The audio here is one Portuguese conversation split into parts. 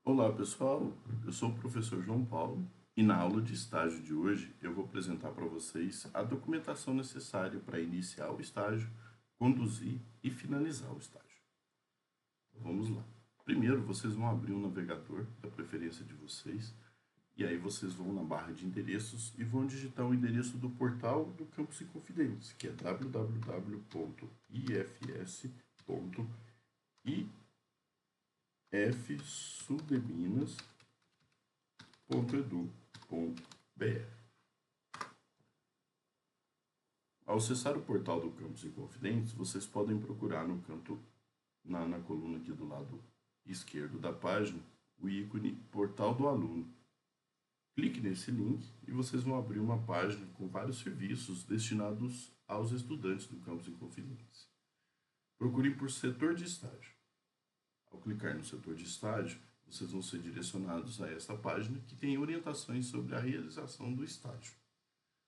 Olá pessoal, eu sou o professor João Paulo e na aula de estágio de hoje eu vou apresentar para vocês a documentação necessária para iniciar o estágio, conduzir e finalizar o estágio. Então, vamos lá. Primeiro vocês vão abrir um navegador da preferência de vocês e aí vocês vão na barra de endereços e vão digitar o endereço do portal do Campus Inconfidentes, que é www.ifs.edu.br. Ao acessar o portal do Campus Inconfidentes, vocês podem procurar no canto, na coluna aqui do lado esquerdo da página, o ícone Portal do Aluno. Clique nesse link e vocês vão abrir uma página com vários serviços destinados aos estudantes do Campus Inconfidentes. Procure por setor de estágio. Ao clicar no setor de estágio, vocês vão ser direcionados a esta página que tem orientações sobre a realização do estágio.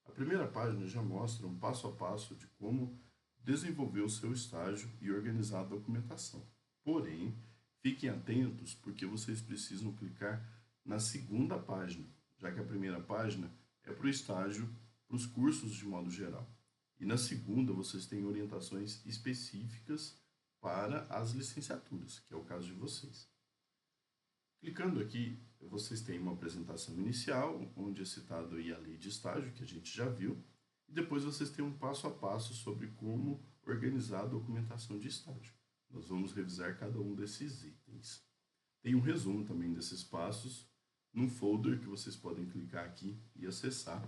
A primeira página já mostra um passo a passo de como desenvolver o seu estágio e organizar a documentação. Porém, fiquem atentos porque vocês precisam clicar na segunda página, já que a primeira página é para o estágio, para os cursos de modo geral. E na segunda vocês têm orientações específicas para as licenciaturas, que é o caso de vocês. Clicando aqui, vocês têm uma apresentação inicial, onde é citado aí a lei de estágio, que a gente já viu, e depois vocês têm um passo a passo sobre como organizar a documentação de estágio. Nós vamos revisar cada um desses itens. Tem um resumo também desses passos num folder que vocês podem clicar aqui e acessar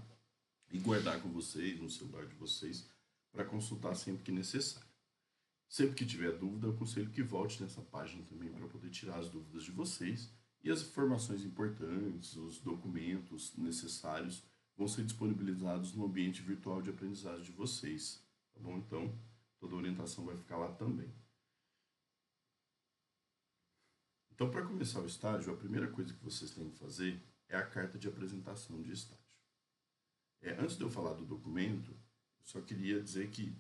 e guardar com vocês, no celular de vocês, para consultar sempre que necessário. Sempre que tiver dúvida, eu aconselho que volte nessa página também para poder tirar as dúvidas de vocês e as informações importantes, os documentos necessários vão ser disponibilizados no ambiente virtual de aprendizagem de vocês, tá bom? Então, toda a orientação vai ficar lá também. Então, para começar o estágio, a primeira coisa que vocês têm que fazer é a carta de apresentação de estágio. Antes de eu falar do documento, eu só queria dizer que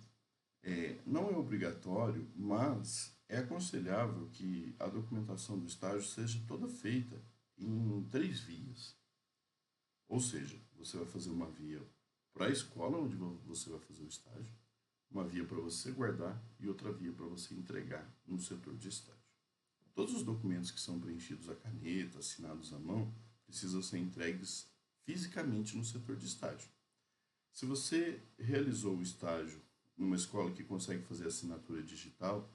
não é obrigatório, mas é aconselhável que a documentação do estágio seja toda feita em 3 vias. Ou seja, você vai fazer uma via para a escola onde você vai fazer o estágio, uma via para você guardar e outra via para você entregar no setor de estágio. Todos os documentos que são preenchidos à caneta, assinados à mão, precisam ser entregues fisicamente no setor de estágio. Se você realizou o estágio numa escola que consegue fazer assinatura digital,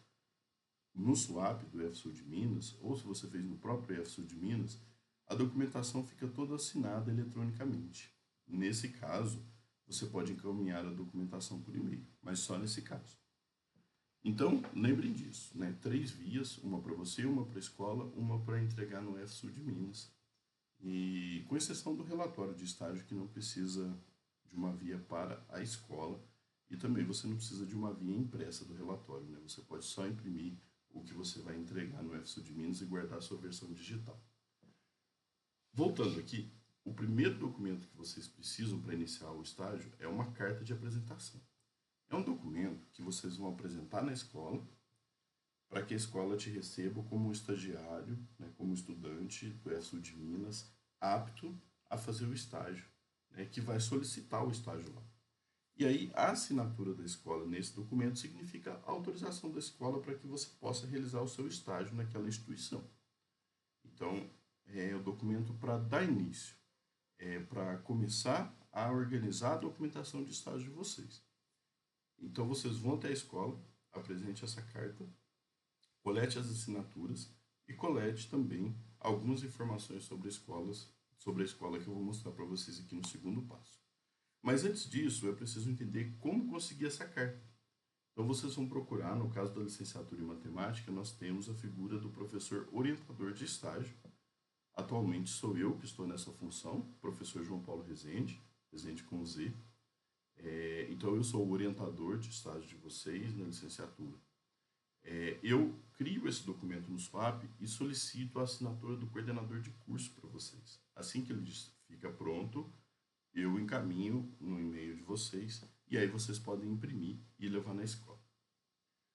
no SUAP do IFSU de Minas, ou se você fez no próprio IFSU de Minas, a documentação fica toda assinada eletronicamente. Nesse caso, você pode encaminhar a documentação por e-mail, mas só nesse caso. Então, lembrem disso, né? 3 vias, uma para você, uma para a escola, uma para entregar no IFSU de Minas. E com exceção do relatório de estágio, que não precisa de uma via para a escola, e também você não precisa de uma via impressa do relatório, né? Você pode só imprimir o que você vai entregar no IFSU de Minas e guardar a sua versão digital. Voltando aqui, o primeiro documento que vocês precisam para iniciar o estágio é uma carta de apresentação. É um documento que vocês vão apresentar na escola para que a escola te receba como estagiário, né, como estudante do IFSU de Minas, apto a fazer o estágio, né, que vai solicitar o estágio lá. E aí, a assinatura da escola nesse documento significa a autorização da escola para que você possa realizar o seu estágio naquela instituição. Então, é o documento para dar início, para começar a organizar a documentação de estágio de vocês. Então, vocês vão até a escola, apresente essa carta, colete as assinaturas e colete também algumas informações sobre a escola que eu vou mostrar para vocês aqui no segundo passo. Mas antes disso, é preciso entender como conseguir essa carta. Então vocês vão procurar, no caso da licenciatura em matemática, nós temos a figura do professor orientador de estágio. Atualmente sou eu que estou nessa função, professor João Paulo Rezende, Rezende com Z. Então eu sou o orientador de estágio de vocês na licenciatura. Eu crio esse documento no SWAP e solicito a assinatura do coordenador de curso para vocês. Assim que ele fica pronto, eu encaminho no e-mail de vocês e aí vocês podem imprimir e levar na escola.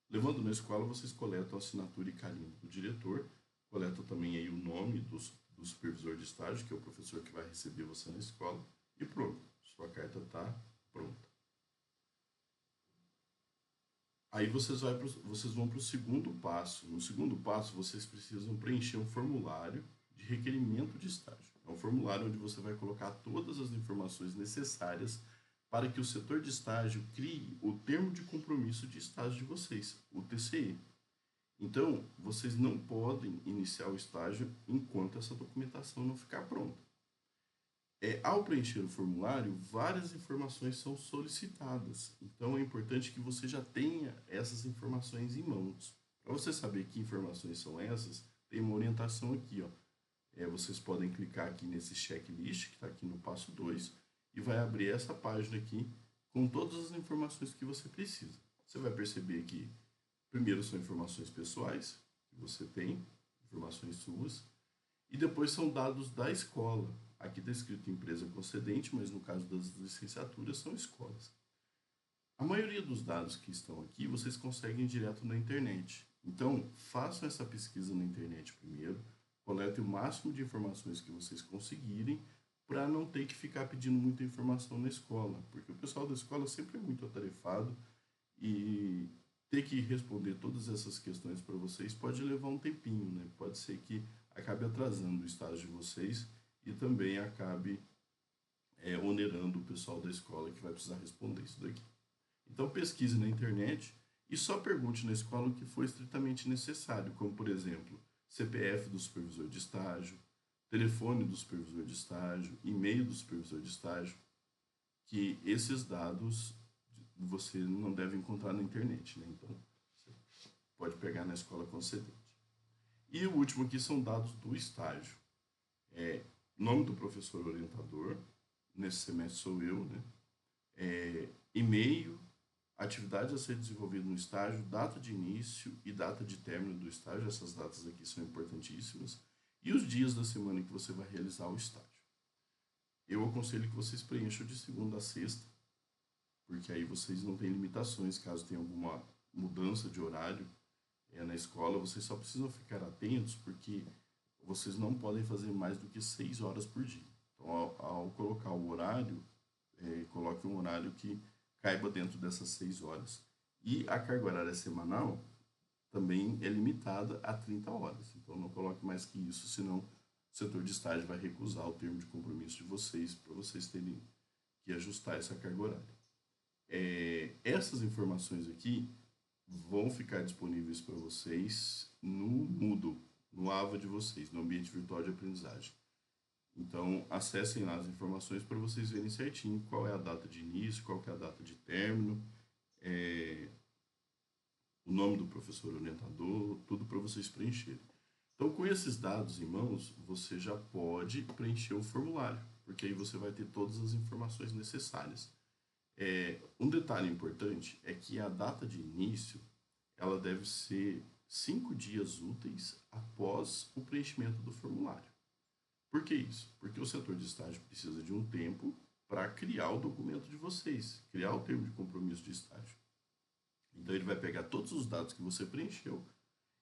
Levando na escola, vocês coletam a assinatura e carimbo do diretor coleta também aí o nome do supervisor de estágio, que é o professor que vai receber você na escola, e pronto, sua carta está pronta. Aí vocês vão para o segundo passo. No segundo passo, vocês precisam preencher um formulário de requerimento de estágio. É um formulário onde você vai colocar todas as informações necessárias para que o setor de estágio crie o termo de compromisso de estágio de vocês, o TCE. Então, vocês não podem iniciar o estágio enquanto essa documentação não ficar pronta. Ao preencher o formulário, várias informações são solicitadas. Então, é importante que você já tenha essas informações em mãos. Para você saber que informações são essas, tem uma orientação aqui. Ó. Vocês podem clicar aqui nesse checklist, que está aqui no passo 2, e vai abrir essa página aqui com todas as informações que você precisa. Você vai perceber que, primeiro, são informações pessoais, que você tem, informações suas, e depois são dados da escola. Aqui está escrito empresa concedente, mas no caso das licenciaturas são escolas. A maioria dos dados que estão aqui vocês conseguem direto na internet. Então, façam essa pesquisa na internet primeiro, coletem o máximo de informações que vocês conseguirem, para não ter que ficar pedindo muita informação na escola, porque o pessoal da escola sempre é muito atarefado e ter que responder todas essas questões para vocês pode levar um tempinho, né? Pode ser que acabe atrasando o estágio de vocês e também acabe onerando o pessoal da escola que vai precisar responder isso daqui. Então pesquise na internet e só pergunte na escola o que for estritamente necessário, como por exemplo, CPF do supervisor de estágio, telefone do supervisor de estágio, e-mail do supervisor de estágio, que esses dados você não deve encontrar na internet, né? Então você pode pegar na escola concedente. E o último aqui são dados do estágio. Nome do professor orientador, nesse semestre sou eu, né? E-mail, atividade a ser desenvolvida no estágio, data de início e data de término do estágio, essas datas aqui são importantíssimas, e os dias da semana que você vai realizar o estágio. Eu aconselho que vocês preencham de segunda a sexta, porque aí vocês não têm limitações, caso tenha alguma mudança de horário na escola, vocês só precisam ficar atentos, porque vocês não podem fazer mais do que 6 horas por dia. Então, ao colocar o horário, coloque um horário que caiba dentro dessas 6 horas. E a carga horária semanal também é limitada a 30 horas. Então, não coloque mais que isso, senão o setor de estágio vai recusar o termo de compromisso de vocês, para vocês terem que ajustar essa carga horária. Essas informações aqui vão ficar disponíveis para vocês no Moodle, no AVA de vocês, no ambiente virtual de aprendizagem. Então, acessem lá as informações para vocês verem certinho qual é a data de início, qual é a data de término, o nome do professor orientador, tudo para vocês preencherem. Então, com esses dados em mãos, você já pode preencher o formulário, porque aí você vai ter todas as informações necessárias. Um detalhe importante é que a data de início ela deve ser 5 dias úteis após o preenchimento do formulário. Por que isso? Porque o setor de estágio precisa de um tempo para criar o documento de vocês, criar o termo de compromisso de estágio. Então ele vai pegar todos os dados que você preencheu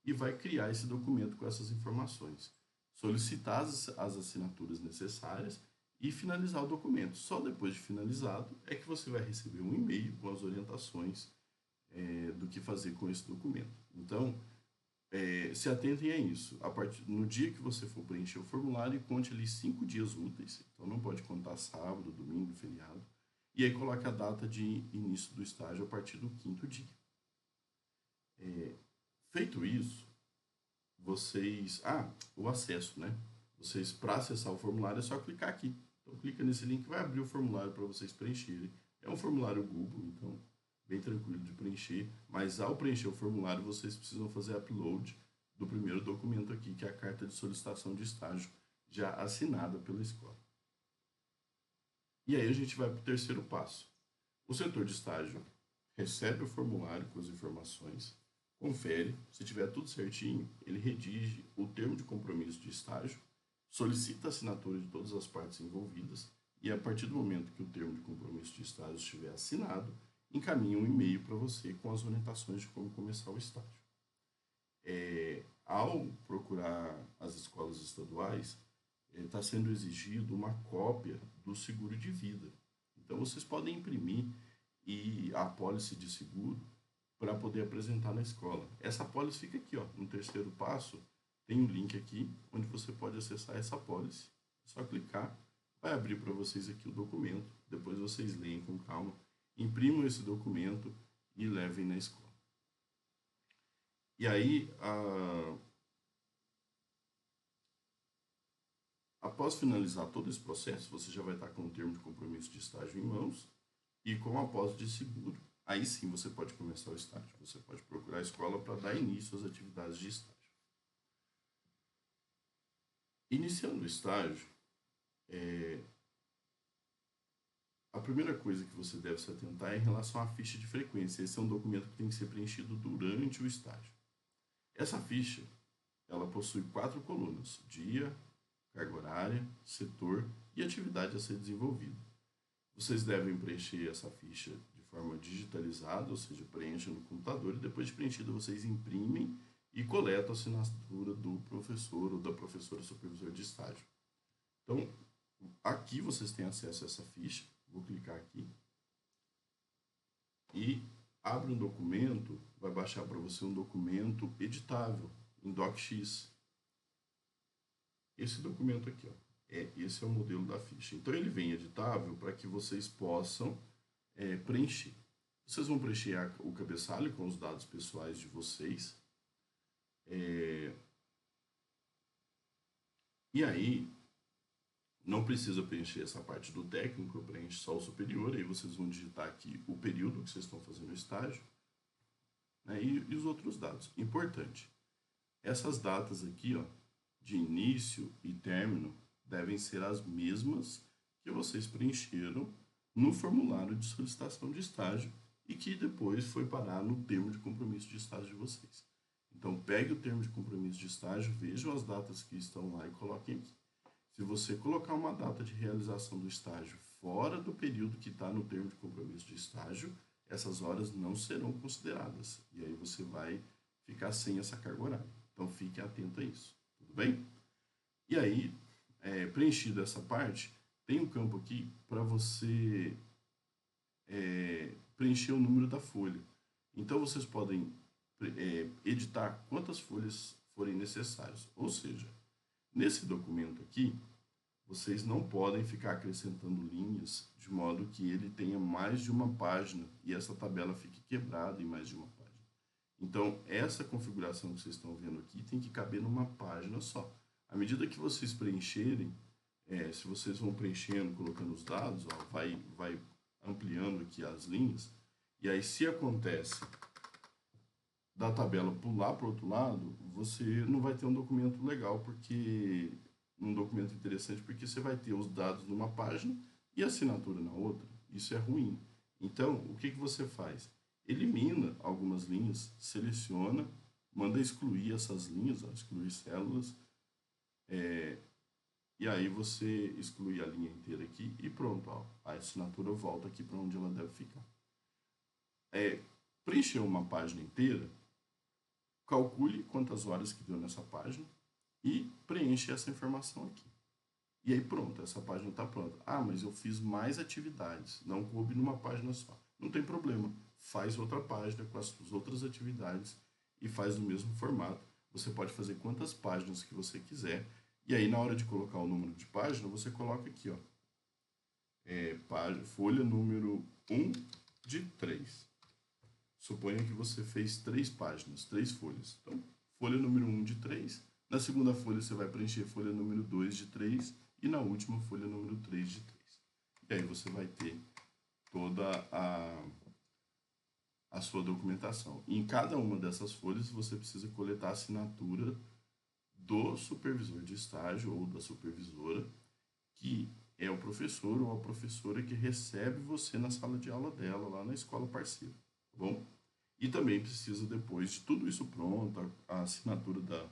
e vai criar esse documento com essas informações, solicitar as assinaturas necessárias e finalizar o documento. Só depois de finalizado é que você vai receber um e-mail com as orientações do que fazer com esse documento. Então, se atentem a isso. No dia que você for preencher o formulário, conte ali 5 dias úteis. Então, não pode contar sábado, domingo, feriado. E aí coloque a data de início do estágio a partir do 5º dia. Feito isso, vocês... o acesso, né? Vocês, para acessar o formulário, é só clicar aqui. Então, clica nesse link, vai abrir o formulário para vocês preencherem. É um formulário Google, então, bem tranquilo de preencher. Mas, ao preencher o formulário, vocês precisam fazer upload do primeiro documento aqui, que é a carta de solicitação de estágio, já assinada pela escola. E aí, a gente vai para o terceiro passo. O setor de estágio recebe o formulário com as informações, confere, se tiver tudo certinho, ele redige o termo de compromisso de estágio, solicita a assinatura de todas as partes envolvidas e, a partir do momento que o termo de compromisso de estágio estiver assinado, encaminha um e-mail para você com as orientações de como começar o estágio. Ao procurar as escolas estaduais, está sendo exigido uma cópia do seguro de vida. Então, vocês podem imprimir e a apólice de seguro para poder apresentar na escola. Essa apólice fica aqui, ó, no terceiro passo, tem um link aqui onde você pode acessar essa apólice. É só clicar, vai abrir para vocês aqui o documento, depois vocês leem com calma, imprimam esse documento e levem na escola. E aí, após finalizar todo esse processo, você já vai estar com o termo de compromisso de estágio em mãos e com a apólice de seguro. Aí sim você pode começar o estágio. Você pode procurar a escola para dar início às atividades de estágio. Iniciando o estágio, a primeira coisa que você deve se atentar é em relação à ficha de frequência. Esse é um documento que tem que ser preenchido durante o estágio. Essa ficha, ela possui 4 colunas: dia, carga horária, setor e atividade a ser desenvolvida. Vocês devem preencher essa ficha de forma digitalizada, ou seja, preencha no computador e depois de preenchida vocês imprimem e coletam a assinatura do professor ou da professora supervisor de estágio. Então, aqui vocês têm acesso a essa ficha. Vou clicar aqui e abre um documento, vai baixar para você um documento editável em DocX. Esse documento aqui, ó, esse é o modelo da ficha. Então ele vem editável para que vocês possam preencher. Vocês vão preencher o cabeçalho com os dados pessoais de vocês. E aí, não precisa preencher essa parte do técnico, preenche só o superior, aí vocês vão digitar aqui o período que vocês estão fazendo o estágio, né, e os outros dados. Importante, essas datas aqui, ó, de início e término, devem ser as mesmas que vocês preencheram no formulário de solicitação de estágio e que depois foi parar no termo de compromisso de estágio de vocês. Então, pegue o termo de compromisso de estágio, vejam as datas que estão lá e coloquem aqui. Se você colocar uma data de realização do estágio fora do período que está no termo de compromisso de estágio, essas horas não serão consideradas. E aí você vai ficar sem essa carga horária. Então, fique atento a isso. Tudo bem? E aí, preenchida essa parte, tem um campo aqui para você preencher o número da folha. Então, vocês podem editar quantas folhas forem necessárias. Ou seja, nesse documento aqui, vocês não podem ficar acrescentando linhas de modo que ele tenha mais de uma página e essa tabela fique quebrada em mais de uma página. Então, essa configuração que vocês estão vendo aqui tem que caber numa página só. À medida que vocês preencherem, se vocês vão preenchendo, colocando os dados, ó, vai ampliando aqui as linhas, e aí se acontece da tabela pular para o outro lado, você não vai ter um documento legal, um documento interessante, porque você vai ter os dados numa página e a assinatura na outra. Isso é ruim. Então, o que você faz? Elimina algumas linhas, seleciona, manda excluir essas linhas, ó, excluir células, e aí você exclui a linha inteira aqui e pronto, ó, a assinatura volta aqui para onde ela deve ficar. Preencher uma página inteira, calcule quantas horas que deu nessa página e preenche essa informação aqui. E aí pronto, essa página está pronta. Ah, mas eu fiz mais atividades, não coube numa página só. Não tem problema, faz outra página com as outras atividades e faz no mesmo formato. Você pode fazer quantas páginas que você quiser. E aí na hora de colocar o número de página, você coloca aqui, ó, folha número 1 de 3. Suponha que você fez 3 páginas, 3 folhas. Então, folha número 1 de 3. Na segunda folha você vai preencher folha número 2 de 3 e na última folha número 3 de 3. E aí você vai ter toda a sua documentação. E em cada uma dessas folhas você precisa coletar a assinatura do supervisor de estágio ou da supervisora, que é o professor ou a professora que recebe você na sala de aula dela, lá na escola parceira, tá bom? E também precisa, depois de tudo isso pronto, a assinatura da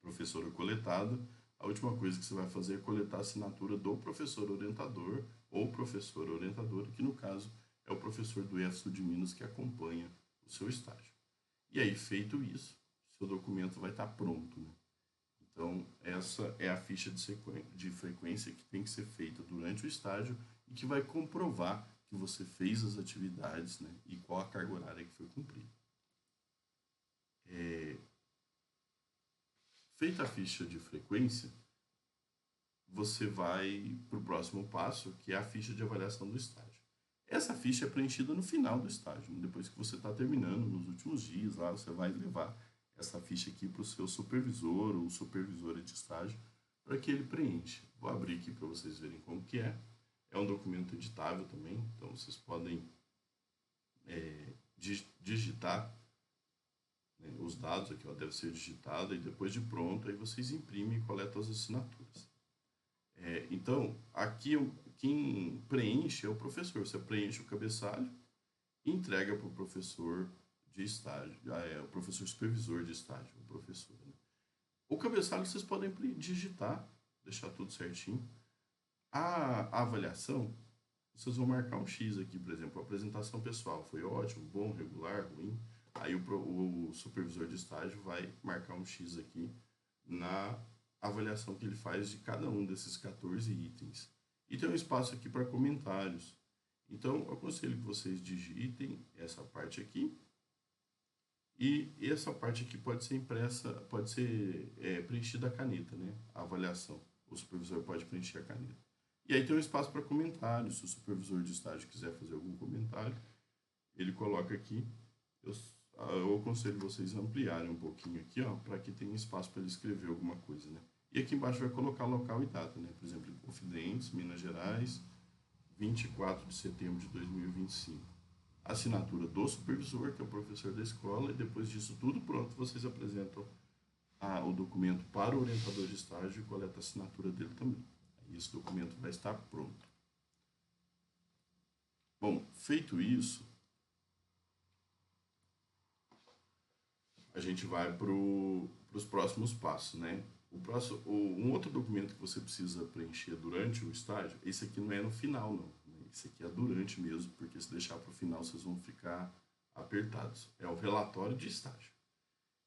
professora coletada, a última coisa que você vai fazer é coletar a assinatura do professor orientador ou professora orientadora, que no caso é o professor do EF Sul de Minas que acompanha o seu estágio. E aí, feito isso, seu documento vai estar pronto, né? Então, essa é a ficha de frequência que tem que ser feita durante o estágio e que vai comprovar que você fez as atividades, né, e qual a carga horária que foi cumprida. Feita a ficha de frequência, você vai para o próximo passo, que é a ficha de avaliação do estágio. Essa ficha é preenchida no final do estágio, depois que você está terminando, nos últimos dias, lá você vai levar essa ficha aqui para o seu supervisor ou supervisora de estágio para que ele preencha. Vou abrir aqui para vocês verem como que é. É um documento editável também, então vocês podem digitar, né, os dados aqui, ó, deve ser digitado e depois de pronto aí vocês imprimem e coletam as assinaturas. Então, aqui quem preenche é o professor. Você preenche o cabeçalho e entrega para o professor de estágio, o professor supervisor de estágio, o professor. Né? O cabeçalho vocês podem digitar, deixar tudo certinho. A avaliação, vocês vão marcar um X aqui, por exemplo, a apresentação pessoal foi ótimo, bom, regular, ruim. Aí o supervisor de estágio vai marcar um X aqui na avaliação que ele faz de cada um desses 14 itens. E tem um espaço aqui para comentários. Então, eu aconselho que vocês digitem essa parte aqui. E essa parte aqui pode ser impressa, pode ser preenchida a caneta, né? A avaliação. O supervisor pode preencher a caneta. E aí tem um espaço para comentários. Se o supervisor de estágio quiser fazer algum comentário, ele coloca aqui. Eu aconselho vocês a ampliarem um pouquinho aqui, ó, para que tenha espaço para ele escrever alguma coisa, né? E aqui embaixo vai colocar local e data, né? Por exemplo, Confidentes, Minas Gerais, 24 de setembro de 2025. Assinatura do supervisor, que é o professor da escola, e depois disso tudo pronto, vocês apresentam o documento para o orientador de estágio e coleta a assinatura dele também. Aí esse documento vai estar pronto. Bom, feito isso, a gente vai para os próximos passos, né? Um outro documento que você precisa preencher durante o estágio, esse aqui não é no final, não. Né? Esse aqui é durante mesmo, porque se deixar para o final vocês vão ficar apertados. É o relatório de estágio.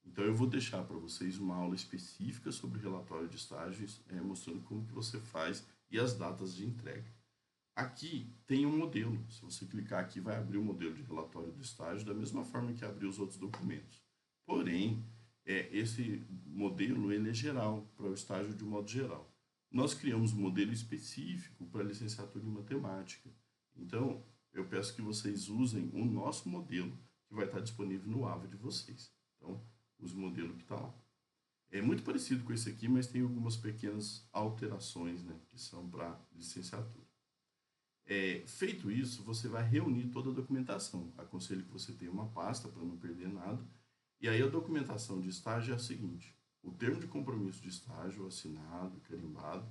Então eu vou deixar para vocês uma aula específica sobre relatório de estágios, mostrando como que você faz e as datas de entrega. Aqui tem um modelo. Se você clicar aqui, vai abrir o modelo de relatório do estágio da mesma forma que abriu os outros documentos. Porém, esse modelo ele é geral, para o estágio de modo geral. Nós criamos um modelo específico para a licenciatura em matemática. Então, eu peço que vocês usem o nosso modelo, que vai estar disponível no AVA de vocês. Então, use o modelo que está lá. É muito parecido com esse aqui, mas tem algumas pequenas alterações, né, que são para licenciatura. Feito isso, você vai reunir toda a documentação. Aconselho que você tenha uma pasta para não perder nada. E aí a documentação de estágio é a seguinte: o termo de compromisso de estágio assinado, carimbado,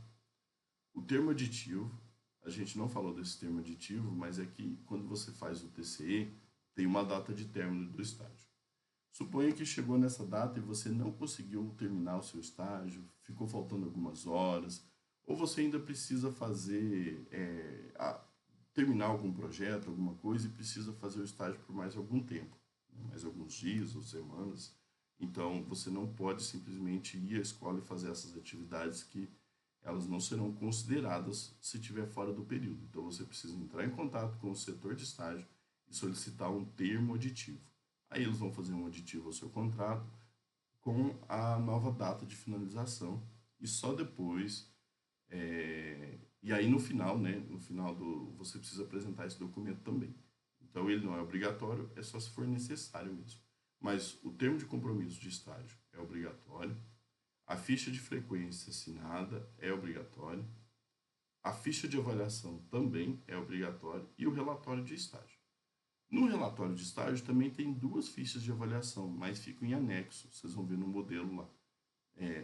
o termo aditivo. A gente não falou desse termo aditivo, mas é que quando você faz o TCE, tem uma data de término do estágio. Suponha que chegou nessa data e você não conseguiu terminar o seu estágio, ficou faltando algumas horas, ou você ainda precisa terminar algum projeto, alguma coisa, e precisa fazer o estágio por mais algum tempo, mais alguns dias ou semanas. Então, você não pode simplesmente ir à escola e fazer essas atividades que elas não serão consideradas se estiver fora do período. Então, você precisa entrar em contato com o setor de estágio e solicitar um termo aditivo. Aí eles vão fazer um aditivo ao seu contrato com a nova data de finalização e só depois... E aí no final, né, você precisa apresentar esse documento também. Então ele não é obrigatório, é só se for necessário mesmo. Mas o termo de compromisso de estágio é obrigatório, a ficha de frequência assinada é obrigatória, a ficha de avaliação também é obrigatória e o relatório de estágio. No relatório de estágio também tem 2 fichas de avaliação, mas ficam em anexo, vocês vão ver no modelo lá.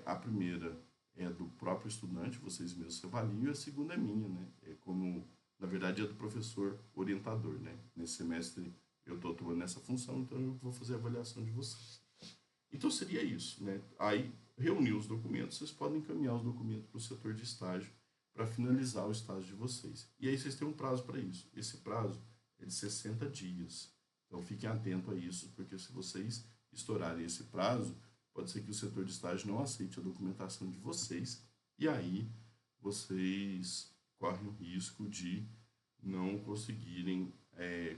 A primeira é do próprio estudante, vocês mesmos se avaliam, e a segunda é minha, né? Na verdade é do professor orientador, né? Nesse semestre eu estou atuando nessa função, então eu vou fazer a avaliação de vocês. Então seria isso, né? Aí, reunir os documentos, vocês podem encaminhar os documentos para o setor de estágio para finalizar o estágio de vocês. E aí vocês têm um prazo para isso. Esse prazo é de 60 dias. Então fiquem atentos a isso, porque se vocês estourarem esse prazo, pode ser que o setor de estágio não aceite a documentação de vocês, e aí vocês correm o risco de não conseguirem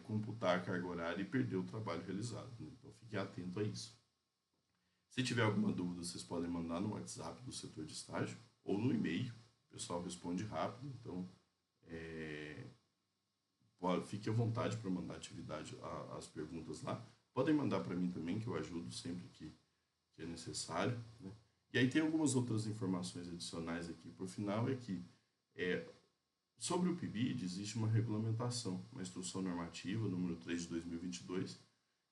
computar a carga horária e perder o trabalho realizado, né? Então fiquem atentos a isso. Se tiver alguma dúvida, vocês podem mandar no WhatsApp do setor de estágio ou no e-mail. O pessoal responde rápido, então fique à vontade para mandar as perguntas lá. Podem mandar para mim também, que eu ajudo sempre que é necessário, né? E aí tem algumas outras informações adicionais aqui por final, é que sobre o PIBID existe uma regulamentação, uma instrução normativa, número 3 de 2022,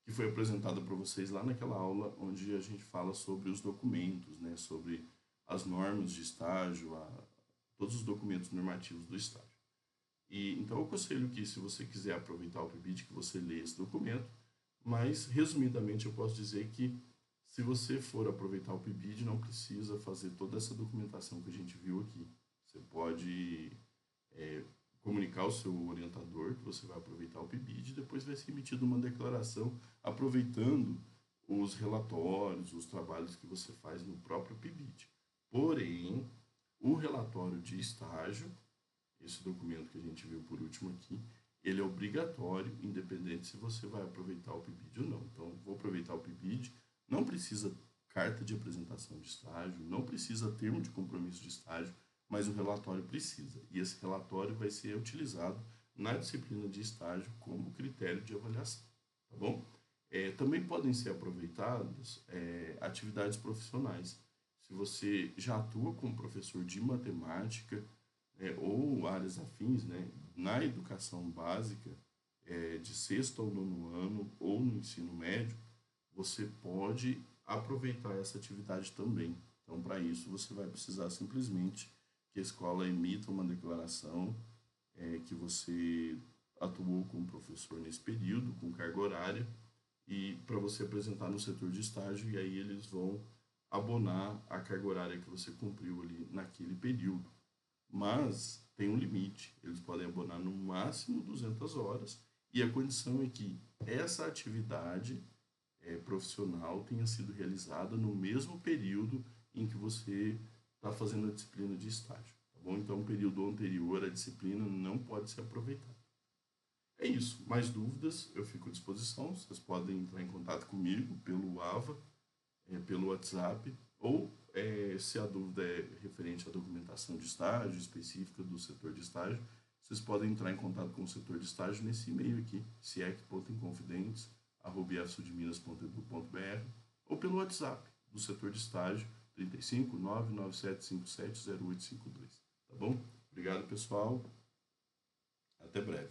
que foi apresentada para vocês lá naquela aula onde a gente fala sobre os documentos, né, sobre as normas de estágio, todos os documentos normativos do estágio. E então eu aconselho que, se você quiser aproveitar o PIBID, que você leia esse documento, mas resumidamente eu posso dizer que, se você for aproveitar o PIBID, não precisa fazer toda essa documentação que a gente viu aqui. Você pode comunicar ao seu orientador que você vai aproveitar o PIBID e depois vai ser emitida uma declaração aproveitando os relatórios, os trabalhos que você faz no próprio PIBID. Porém, o relatório de estágio, esse documento que a gente viu por último aqui, ele é obrigatório, independente se você vai aproveitar o PIBID ou não. Então, vou aproveitar o PIBID, não precisa carta de apresentação de estágio, não precisa termo de compromisso de estágio, mas o relatório precisa. E esse relatório vai ser utilizado na disciplina de estágio como critério de avaliação, tá bom? Também podem ser aproveitadas atividades profissionais. Se você já atua como professor de matemática ou áreas afins, né, na educação básica, de sexto ao nono ano ou no ensino médio, você pode aproveitar essa atividade também. Então, para isso, você vai precisar simplesmente que a escola emita uma declaração que você atuou como professor nesse período, com carga horária, e para você apresentar no setor de estágio, e aí eles vão abonar a carga horária que você cumpriu ali naquele período. Mas tem um limite, eles podem abonar no máximo 200 horas, e a condição é que essa atividade profissional tenha sido realizada no mesmo período em que você está fazendo a disciplina de estágio, tá bom? Então, o período anterior à disciplina não pode ser aproveitado. É isso. Mais dúvidas, eu fico à disposição. Vocês podem entrar em contato comigo pelo AVA, pelo WhatsApp, ou se a dúvida é referente à documentação de estágio específica do setor de estágio, vocês podem entrar em contato com o setor de estágio nesse e-mail aqui, siec.inconfidentes@ifsudminas.edu.br, ou pelo WhatsApp do setor de estágio 35 997570852. Tá bom? Obrigado, pessoal. Até breve.